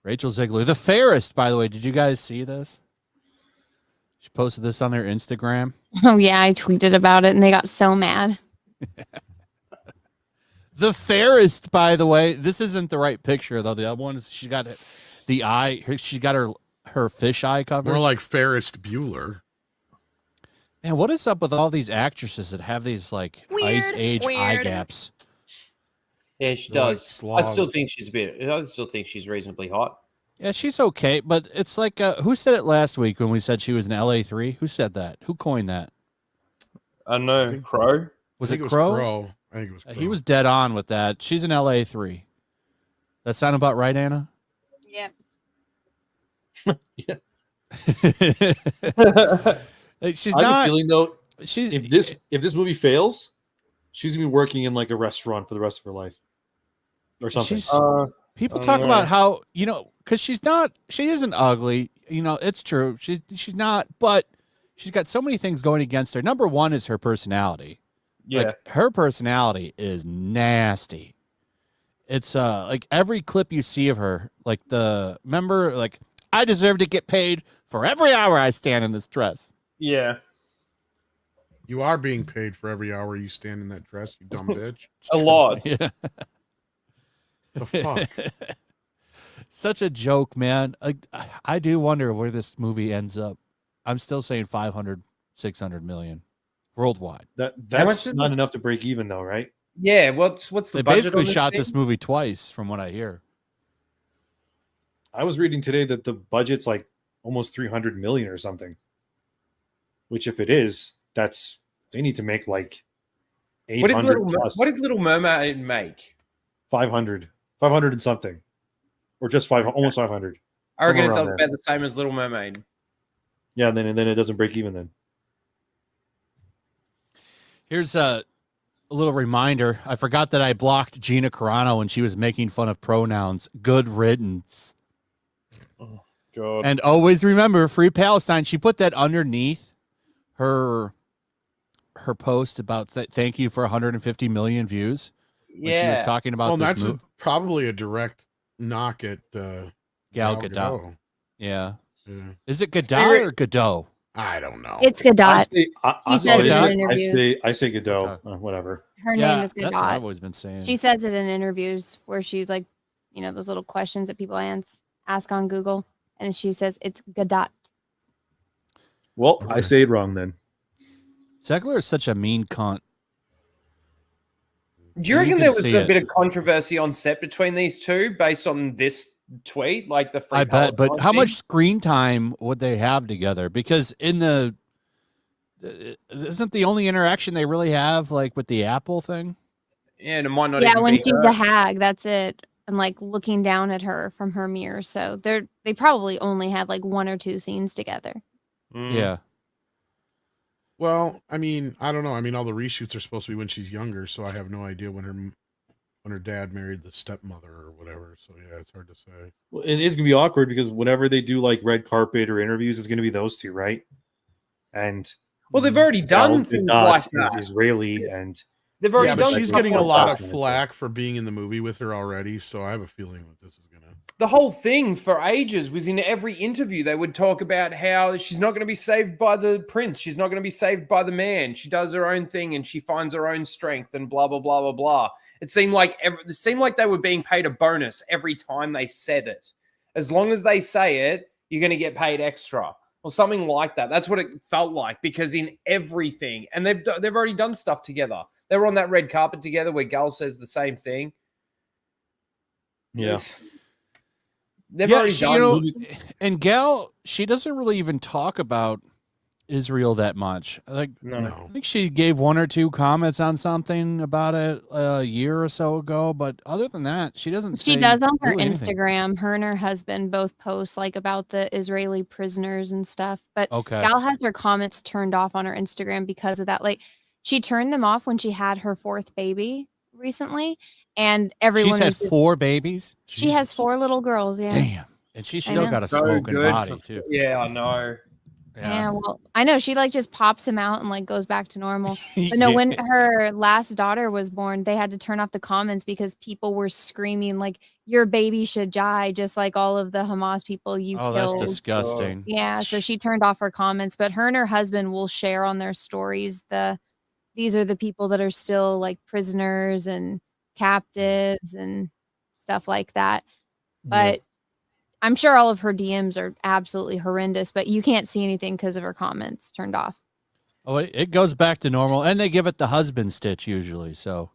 Rachel Zegler, the fairest, by the way. Did you guys see this? She posted this on their Instagram. Oh, yeah, I tweeted about it, and they got so mad. The fairest, by the way. This isn't the right picture, though. The other one, she got the eye. She got her fish eye covered. More like Ferris Bueller. Man, what is up with all these actresses that have these, like, ice age eye gaps? Yeah, she They're does. like I still think she's reasonably hot. Yeah, she's okay, but it's like, who said it last week when we said she was an LA3? Who said that? Who coined that? I don't know. Crow? Was it Crow? I think it was Crow. He was dead on with that. She's an LA3. That sound about right, Anna? Yeah. Yeah. She's I have not. a feeling though, She's if this movie fails, she's gonna be working in like a restaurant for the rest of her life, or something. People talk about how, because she isn't ugly. It's true. She's not, but she's got so many things going against her. Number one is her personality. Yeah. Like, her personality is nasty. It's like every clip you see of her, like remember, like, I deserve to get paid for every hour I stand in this dress. Yeah. You are being paid for every hour you stand in that dress, you dumb bitch. A lot. Yeah. The fuck? Such a joke, man. Like, I do wonder where this movie ends up. I'm still saying 500, 600 million worldwide. That's not enough to break even, though, right? Yeah. What's the They budget basically on this shot thing? this movie twice, from what I hear. I was reading today that the budget's like almost 300 million or something. Which, if it is, they need to make like 800 plus. What did Little Mermaid make? 500 and something, or just almost 500. I reckon Somewhere it around does there. about the same as Little Mermaid. Yeah, and then it doesn't break even. Then Here's a little reminder. I forgot that I blocked Gina Carano when she was making fun of pronouns. Good riddance. oh god, And always remember, Free Palestine. She put that underneath her post about thank you for 150 million views. When she was talking about this that's movie. probably a direct knock at Gal Gal Gadot. Yeah. Yeah. Is it Gadot or Godot? I don't know. It's Gadot. I She says it Godot? in interviews. I say Godot, whatever. Her Yeah, name is that's what I've Gadot. always been saying. She says it in interviews where she, like, those little questions that people ask on Google. And she says it's Gadot. Well, I say it wrong then. Zegler is such a mean cunt. Do you reckon there was see a it. bit of controversy on set between these two based on this tweet? Like the Free I bet, but Palestine how thing? much screen time would they have together? Because isn't the only interaction they really have like with the Apple thing? Yeah, and it might not Yeah, even when be she's her. the hag, that's it. And like looking down at her from her mirror. So they probably only had like one or two scenes together. Mm. Yeah. Well, I mean, I don't know. I mean, all the reshoots are supposed to be when she's younger, so I have no idea when her dad married the stepmother or whatever. So yeah, it's hard to say. Well, it is gonna be awkward because whenever they do like red carpet or interviews, it's gonna be those two, right? And Well, they've already done things like is that. Israeli, and They've already Yeah, done but she's stuff getting a like lot that. of flack for being in the movie with her already, so I have a feeling that this is gonna. The whole thing for ages was in every interview. They would talk about how she's not going to be saved by the prince. She's not going to be saved by the man. She does her own thing and she finds her own strength and blah, blah, blah, blah, blah. It seemed like they were being paid a bonus every time they said it. As long as they say it, you're going to get paid extra or something like that. That's what it felt like because in everything, and they've already done stuff together. They were on that red carpet together where Gal says the same thing. yeah. They've already done. And Gal, she doesn't really even talk about Israel that much. Like, No. I think she gave one or two comments on something about it a year or so ago, but other than that, she doesn't. She does on her really anything. Instagram. Her and her husband both post like about the Israeli prisoners and stuff. But Okay. Gal has her comments turned off on her Instagram because of that. Like she turned them off when she had her fourth baby recently, and everyone She's had was just- 4 babies. She has 4 little girls. Yeah. Damn, and she's I still know. got a So smoking good body for- too. Yeah, I know. Yeah, well, I know she like just pops him out and like goes back to normal. But no, when her last daughter was born, they had to turn off the comments because people were screaming like your baby should die, just like all of the Hamas people you Oh, that's killed. disgusting. Yeah, so she turned off her comments, but her and her husband will share on their stories these are the people that are still like prisoners and captives and stuff like that. But I'm sure all of her DMs are absolutely horrendous, but you can't see anything because of her comments turned off. Oh, it goes back to normal, and they give it the husband stitch usually, so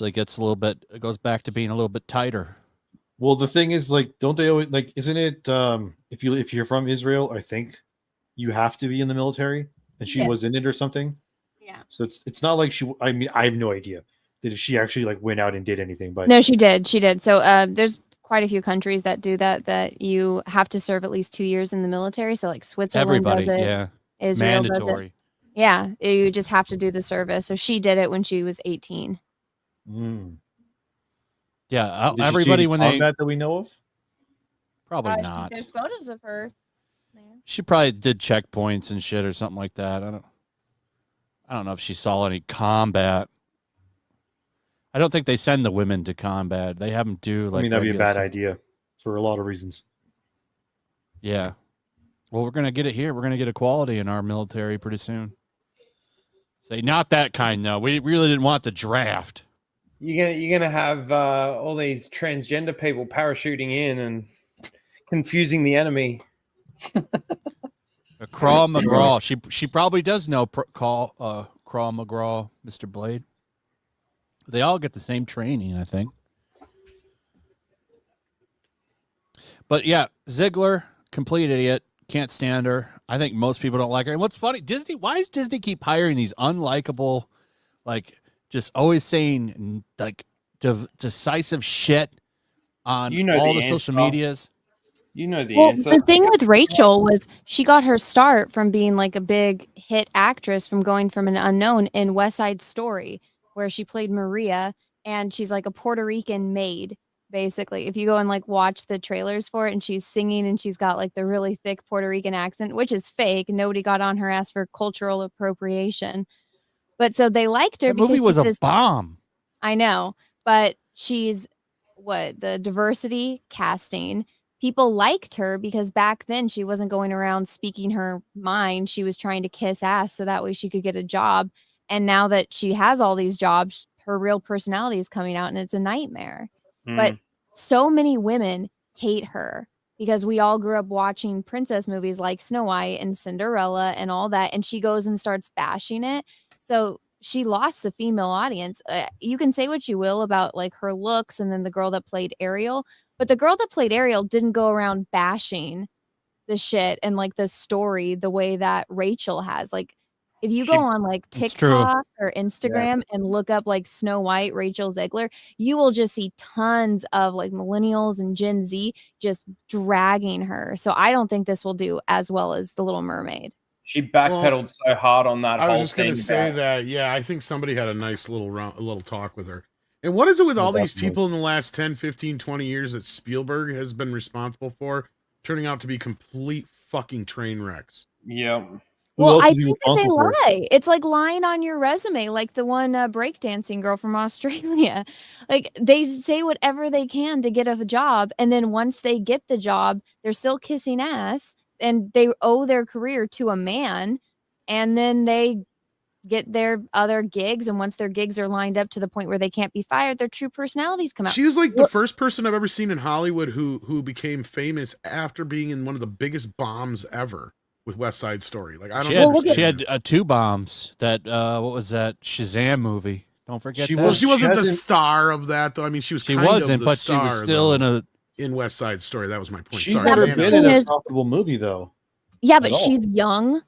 it gets a little bit. It goes back to being a little bit tighter. Well, the thing is, like, don't they always like? Isn't it if you're from Israel, I think you have to be in the military, and she was in it or something. Yeah. So it's not like she. I mean, I have no idea that if she actually like went out and did anything, but No, she did. She did. So there's quite a few countries that do that you have to serve at least 2 years in the military. So like Switzerland Everybody, does it. yeah, it's Israel does it. mandatory. Yeah, you just have to do the service. So she did it when she was 18. Yeah, Did she everybody see when any they combat that we know of. probably not. There's photos of her there. She probably did checkpoints and shit or something like that. I don't know if she saw any combat. I don't think they send the women to combat. They have them do like. I mean, that'd be a regular bad stuff. idea for a lot of reasons. Yeah. Well, we're gonna get it here. We're gonna get equality in our military pretty soon. Say not that kind though. We really didn't want the draft. You're gonna have all these transgender people parachuting in and confusing the enemy. Craw McGraw. She probably does know Craw McGraw, Mr. Blade. They all get the same training, I think. But yeah, Ziegler, complete idiot. Can't stand her. I think most people don't like her. And what's funny, why does Disney keep hiring these unlikable, like, just always saying, like, decisive shit on all the social medias? You know the Well, answer. the thing with Rachel was she got her start from being like a big hit actress from going from an unknown in West Side Story, where she played Maria, and she's like a Puerto Rican maid, basically. If you go and like watch the trailers for it, and she's singing and she's got like the really thick Puerto Rican accent, which is fake. Nobody got on her ass for cultural appropriation. But so they liked her That because movie was she's a bomb. I know, but she's the diversity casting. People liked her because back then she wasn't going around speaking her mind. She was trying to kiss ass so that way she could get a job. And now that she has all these jobs, her real personality is coming out and it's a nightmare. But so many women hate her because we all grew up watching princess movies like Snow White and Cinderella and all that. And she goes and starts bashing it. So she lost the female audience. You can say what you will about like her looks and then the girl that played Ariel, but the girl that played Ariel didn't go around bashing the shit and like the story the way that Rachel has. Like if you go on like TikTok or Instagram and look up like Snow White, Rachel Zegler, you will just see tons of like millennials and Gen Z just dragging her. So I don't think this will do as well as The Little Mermaid. She backpedaled so hard on that. I was just going to say that. Yeah, I think somebody had a nice little talk with her. And what is it with all these people in the last 10, 15, 20 years that Spielberg has been responsible for turning out to be complete fucking train wrecks? Yeah. Well, I think that they lie. It's like lying on your resume, like the one breakdancing girl from Australia. Like they say whatever they can to get a job. And then once they get the job, they're still kissing ass and they owe their career to a man. And then they get their other gigs. And once their gigs are lined up to the point where they can't be fired, their true personalities come out. She was like the first person I've ever seen in Hollywood who became famous after being in one of the biggest bombs ever with West Side Story. Like I don't. She had 2 bombs. That what was that Shazam movie? Don't forget that. Well, she wasn't the star of that though. I mean, she was. She wasn't, but she was still in West Side Story. That was my point. She's Sorry, never been in a profitable movie though. Yeah, but she's young.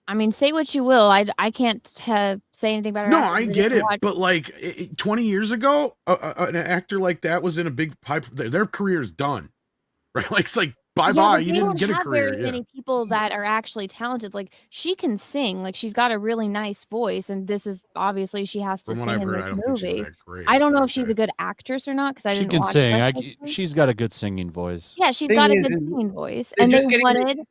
I mean, say what you will. I can't say anything about her. No, I get it. But like 20 years ago, an actor like that was in a big pipe. Their career's done, right? Like it's like Bye. But You they didn't don't get a have career. very many people that are actually talented. Like she can sing. Like she's got a really nice voice, and this is obviously she has to From what sing I've in heard, I this don't think she's movie. that great. I don't know but if she's okay. a good actress or not because I She didn't can watch sing. her closely. She's got a good singing voice. Yeah, she's Thing got a is, good is singing voice, they're and just getting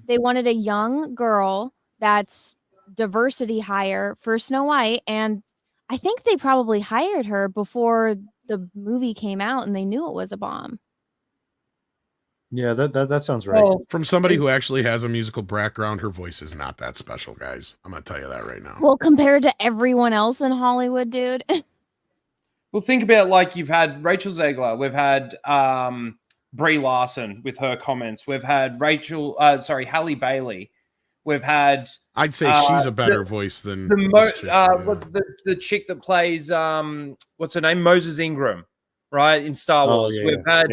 they wanted a young girl that's diversity hire for Snow White, and I think they probably hired her before the movie came out, and they knew it was a bomb. Yeah, that sounds right. Well, From somebody who actually has a musical background, her voice is not that special, guys. I'm gonna tell you that right now. Well, compared to everyone else in Hollywood, dude. well, think about like you've had Rachel Zegler, we've had Brie Larson with her comments, we've had Halle Bailey, we've had I'd say she's a better voice than this chick, the chick that plays what's her name, Moses Ingram, right, in Star Wars. We've had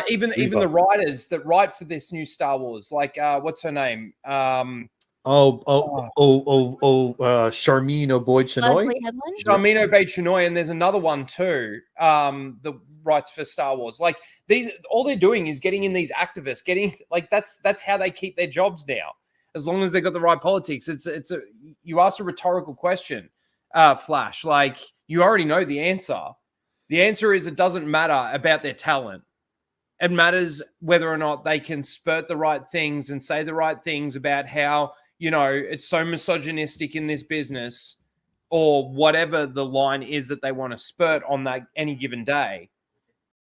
even the writers that write for this new Star Wars, like what's her name? Charmin Oboy-Chinoy. Leslie Headland? Charmin Obaid-Chinoy, and there's another one too that writes for Star Wars. Like these, all they're doing is getting in these activists, that's how they keep their jobs now. As long as they got the right politics, you asked a rhetorical question, Flash. Like you already know the answer. The answer is it doesn't matter about their talent. It matters whether or not they can spurt the right things and say the right things about how, it's so misogynistic in this business or whatever the line is that they want to spurt on that any given day.